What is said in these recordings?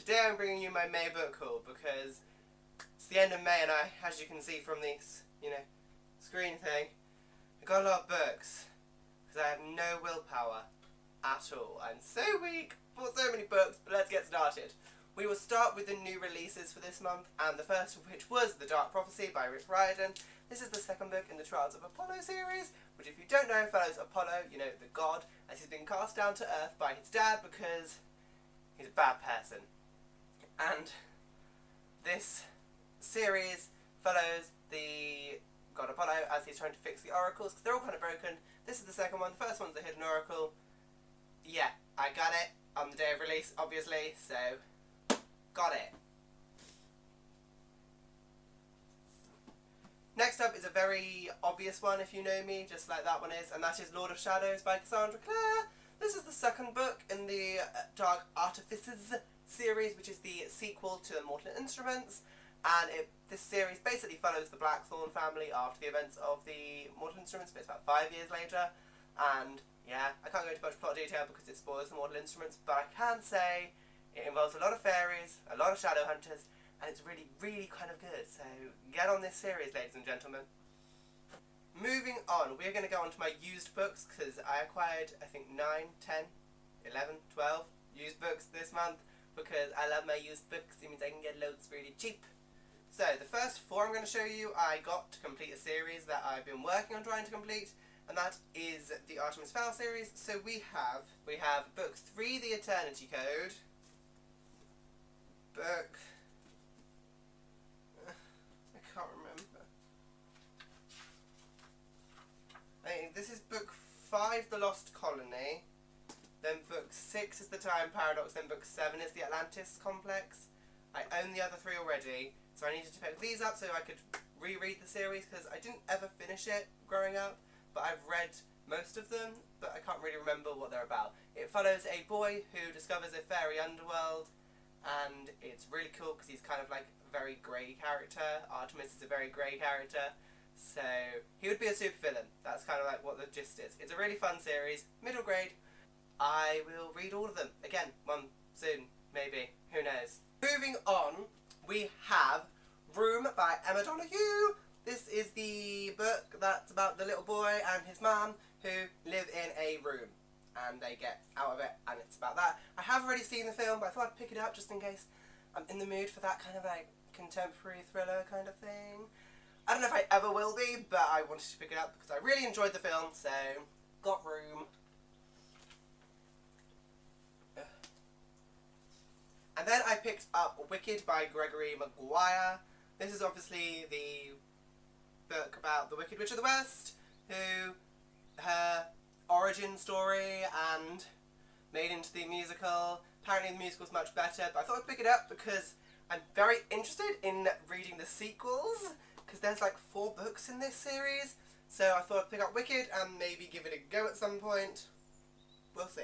today I'm bringing you my May book haul because it's the end of May and as you can see from this, screen thing, I got a lot of books because I have no willpower at all. I'm so weak, bought so many books, but let's get started. We will start with the new releases for this month, and the first of which was The Dark Prophecy by Rick Riordan. This is the second book in the Trials of Apollo series, which, if you don't know, follows Apollo, the god, as he's been cast down to Earth by his dad because he's a bad person. And this series follows the god Apollo as he's trying to fix the oracles, because they're all kind of broken. This is the second one. The first one's the hidden oracle. Yeah, I got it on the day of release, obviously, so got it. Next up is a very obvious one, if you know me, just like that one is, and that is Lord of Shadows by Cassandra Clare. This is the second book in the Dark Artifices series, which is the sequel to Mortal Instruments, and this series basically follows the Blackthorn family after the events of the Mortal Instruments, but it's about 5 years later, and yeah, I can't go into much plot detail because it spoils the Mortal Instruments, but I can say it involves a lot of fairies, a lot of shadow hunters, and it's really, really kind of good, so get on this series, ladies and gentlemen. Moving on, we're going to go on to my used books, because I acquired, I think, 9, 10, 11, 12 used books this month, because I love my used books. It means I can get loads really cheap. So, the first 4 I'm going to show you, I got to complete a series that I've been working on trying to complete, and that is the Artemis Fowl series. So we have book 3, The Eternity Code, book... I can't remember. This is book 5, The Lost Colony, then book 6 is The Time Paradox, then book 7 is The Atlantis Complex. I own the other 3 already, so I needed to pick these up so I could reread the series, because I didn't ever finish it growing up, but I've read most of them, but I can't really remember what they're about. It follows a boy who discovers a fairy underworld, and it's really cool because he's kind of like a very grey character. Artemis is a very grey character, so he would be a supervillain. That's kind of like what the gist is. It's a really fun series, middle grade. I will read all of them. Again, one soon, maybe. Who knows? Moving on, we have Room by Emma Donoghue. This is the book that's about the little boy and his mum who live in a room, and they get out of it, and it's about that. I have already seen the film, but I thought I'd pick it up just in case I'm in the mood for that kind of like contemporary thriller kind of thing. I don't know if I ever will be, but I wanted to pick it up because I really enjoyed the film, so got Room. And then I picked up Wicked by Gregory Maguire. This is obviously the book about the Wicked Witch of the West, who her origin story and made into the musical. Apparently the musical's much better, but I thought I'd pick it up because I'm very interested in reading the sequels, because there's like 4 books in this series, so I thought I'd pick up Wicked and maybe give it a go at some point. We'll see.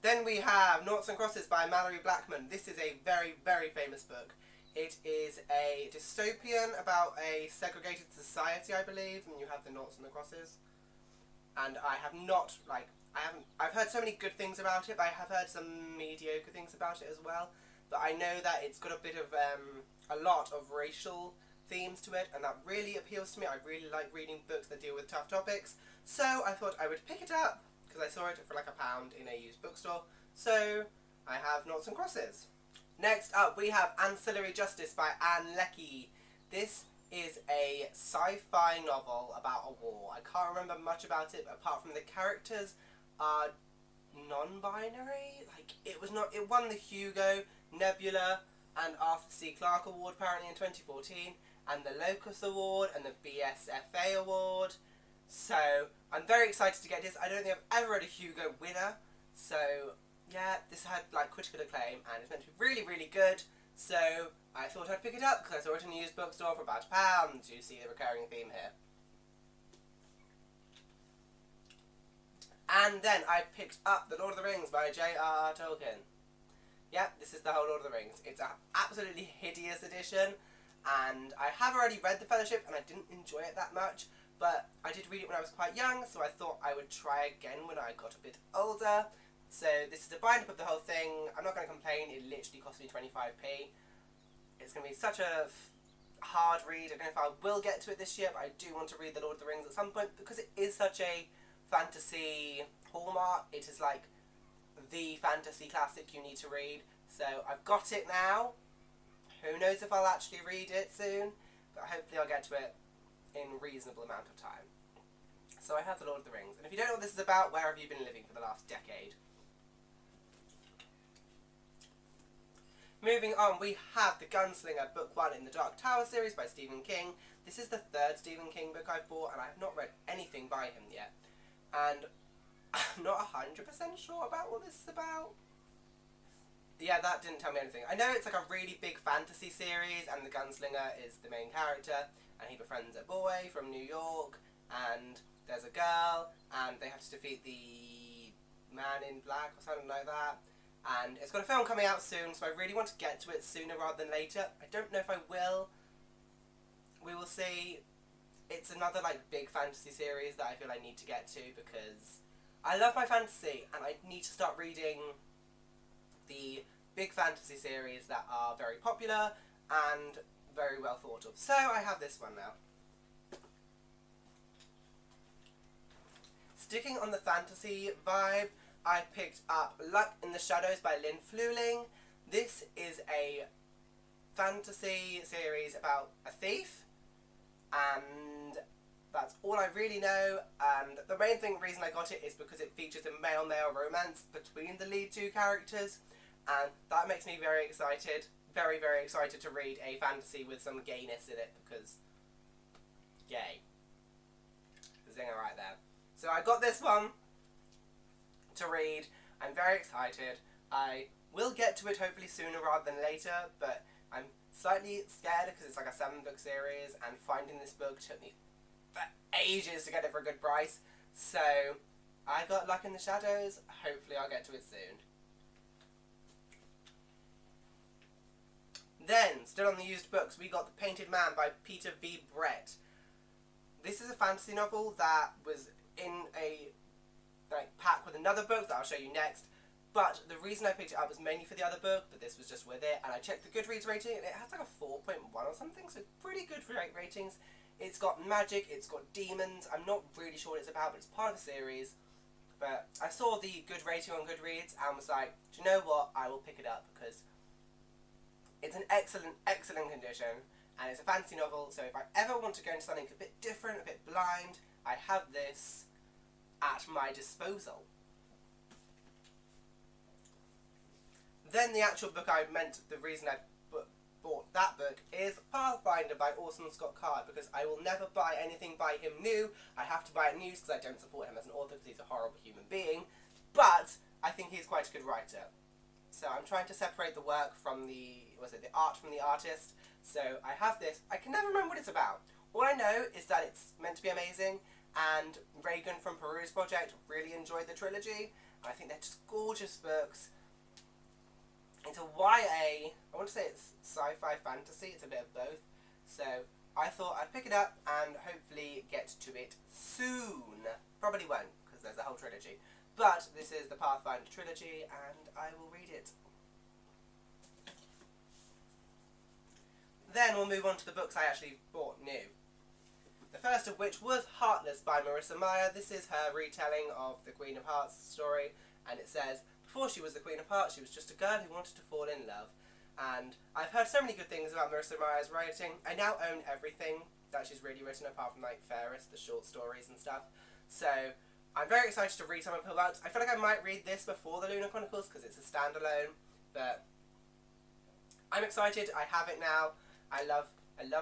Then we have Noughts and Crosses by Mallory Blackman. This is a very, very famous book. It is a dystopian about a segregated society, I believe, and you have the noughts and the crosses. And I have not, I've heard so many good things about it, but I have heard some mediocre things about it as well. But I know that it's got a bit of, a lot of racial themes to it, and that really appeals to me. I really like reading books that deal with tough topics. So I thought I would pick it up, because I saw it for like £1 in a used bookstore. So I have Noughts and Crosses. Next up, we have Ancillary Justice by Anne Leckie. This is a sci-fi novel about a war. I can't remember much about it, but apart from the characters are non-binary. It won the Hugo, Nebula, and Arthur C. Clarke Award apparently in 2014, and the Locus Award, and the BSFA Award. So, I'm very excited to get this. I don't think I've ever read a Hugo winner, so yeah, this had critical acclaim and it's meant to be really, really good, so I thought I'd pick it up because I saw it in a used bookstore for about £1. You see the recurring theme here. And then I picked up The Lord of the Rings by J.R.R. Tolkien. Yeah, this is the whole Lord of the Rings. It's an absolutely hideous edition, and I have already read The Fellowship and I didn't enjoy it that much, but I did read it when I was quite young, so I thought I would try again when I got a bit older. So this is a bind-up of the whole thing. I'm not going to complain, it literally cost me 25p. It's going to be such a hard read. I don't know if I will get to it this year, but I do want to read The Lord of the Rings at some point, because it is such a fantasy hallmark. It is like the fantasy classic you need to read. So I've got it now. Who knows if I'll actually read it soon, but hopefully I'll get to it in a reasonable amount of time. So I have The Lord of the Rings, and if you don't know what this is about, where have you been living for the last decade? Moving on, we have The Gunslinger, Book 1 in the Dark Tower series by Stephen King. This is the third Stephen King book I've bought, and I have not read anything by him yet. And I'm not 100% sure about what this is about. Yeah, that didn't tell me anything. I know it's like a really big fantasy series, and the Gunslinger is the main character, and he befriends a boy from New York, and there's a girl, and they have to defeat the man in black or something like that. And it's got a film coming out soon, so I really want to get to it sooner rather than later. I don't know if I will. We will see. It's another like big fantasy series that I feel I need to get to, because I love my fantasy, and I need to start reading the big fantasy series that are very popular and very well thought of. So I have this one now. Sticking on the fantasy vibe, I picked up Luck in the Shadows by Lynn Fluling. This is a fantasy series about a thief, and that's all I really know. And the main reason I got it is because it features a male-male romance between the lead two characters, and that makes me very excited. Very, very excited to read a fantasy with some gayness in it, because gay. Zinger right there. So I got this one to read. I'm very excited. I will get to it hopefully sooner rather than later, but I'm slightly scared because it's like a 7-book series, and finding this book took me for ages to get it for a good price. So I got Luck in the Shadows. Hopefully I'll get to it soon. Then, still on the used books, we got The Painted Man by Peter V. Brett. This is a fantasy novel that was in a pack with another book that I'll show you next. But the reason I picked it up was mainly for the other book, but this was just with it. And I checked the Goodreads rating, and it has like a 4.1 or something, so pretty good for ratings. It's got magic, it's got demons. I'm not really sure what it's about, but it's part of the series. But I saw the good rating on Goodreads and was like, do you know what? I will pick it up, because it's an excellent, excellent condition, and it's a fantasy novel, so if I ever want to go into something a bit different, a bit blind, I have this at my disposal. Then the actual book the reason I bought that book is Pathfinder by Orson Scott Card, because I will never buy anything by him new. I have to buy it used because I don't support him as an author because he's a horrible human being, but I think he's quite a good writer. So I'm trying to separate the work from the art from the artist. So I have this. I can never remember what it's about. All I know is that it's meant to be amazing, and Reagan from Peru's Project really enjoyed the trilogy. I think they're just gorgeous books. It's a YA, I want to say it's sci-fi fantasy, it's a bit of both. So I thought I'd pick it up and hopefully get to it soon. Probably won't, because there's a whole trilogy. But this is the Pathfinder trilogy, and I will read it. Then we'll move on to the books I actually bought new. The first of which was Heartless by Marissa Meyer. This is her retelling of the Queen of Hearts story, and it says, before she was the Queen of Hearts, she was just a girl who wanted to fall in love. And I've heard so many good things about Marissa Meyer's writing. I now own everything that she's really written, apart from like Ferris, the short stories and stuff. So I'm very excited to read some of her works. I feel like I might read this before the Lunar Chronicles because it's a standalone, but I'm excited. I have it now. I love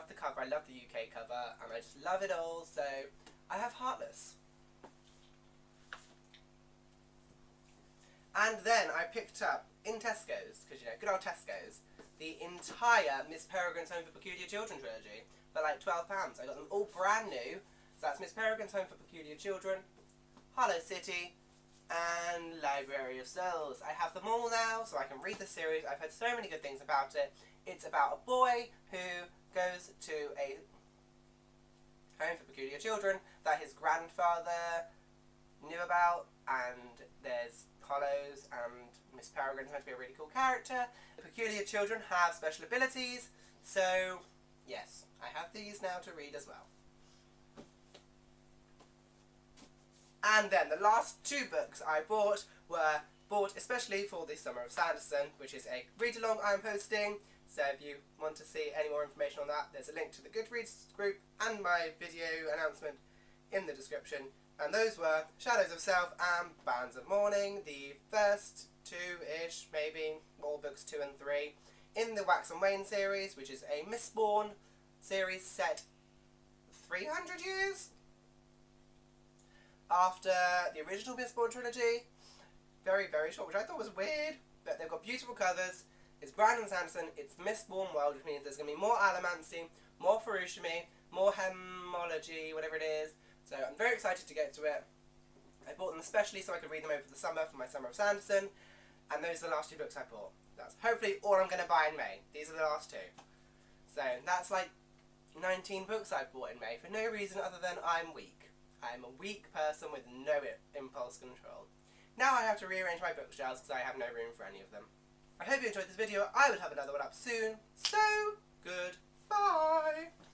the cover. I love the UK cover, and I just love it all. So I have Heartless. And then I picked up in Tesco's, because you know, good old Tesco's, the entire Miss Peregrine's Home for Peculiar Children trilogy for like £12. I got them all brand new. So that's Miss Peregrine's Home for Peculiar Children, Hollow City, and Library of Souls. I have them all now, so I can read the series. I've heard so many good things about it. It's about a boy who goes to a home for peculiar children that his grandfather knew about, and there's Hollows, and Miss Peregrine's meant to be a really cool character. The peculiar children have special abilities, so yes, I have these now to read as well. And then the last two books I bought were bought especially for the Summer of Sanderson, which is a read-along I'm posting. So if you want to see any more information on that, there's a link to the Goodreads group and my video announcement in the description. And those were Shadows of Self and Bands of Mourning, the first two-ish, maybe, all books 2 and 3, in the Wax and Wane series, which is a Mistborn series set 300 years after the original Mistborn trilogy. Very, very short, which I thought was weird, but they've got beautiful covers. It's Brandon Sanderson, it's the Mistborn world, which means there's going to be more allomancy, more Ferushimi, more hemology, whatever it is. So I'm very excited to get to it. I bought them especially so I could read them over the summer for my Summer of Sanderson, and those are the last two books I bought. That's hopefully all I'm going to buy in May. These are the last two. So that's like 19 books I've bought in May for no reason other than I'm weak. I'm a weak person with no impulse control. Now I have to rearrange my bookshelves because I have no room for any of them. I hope you enjoyed this video. I will have another one up soon. So, goodbye!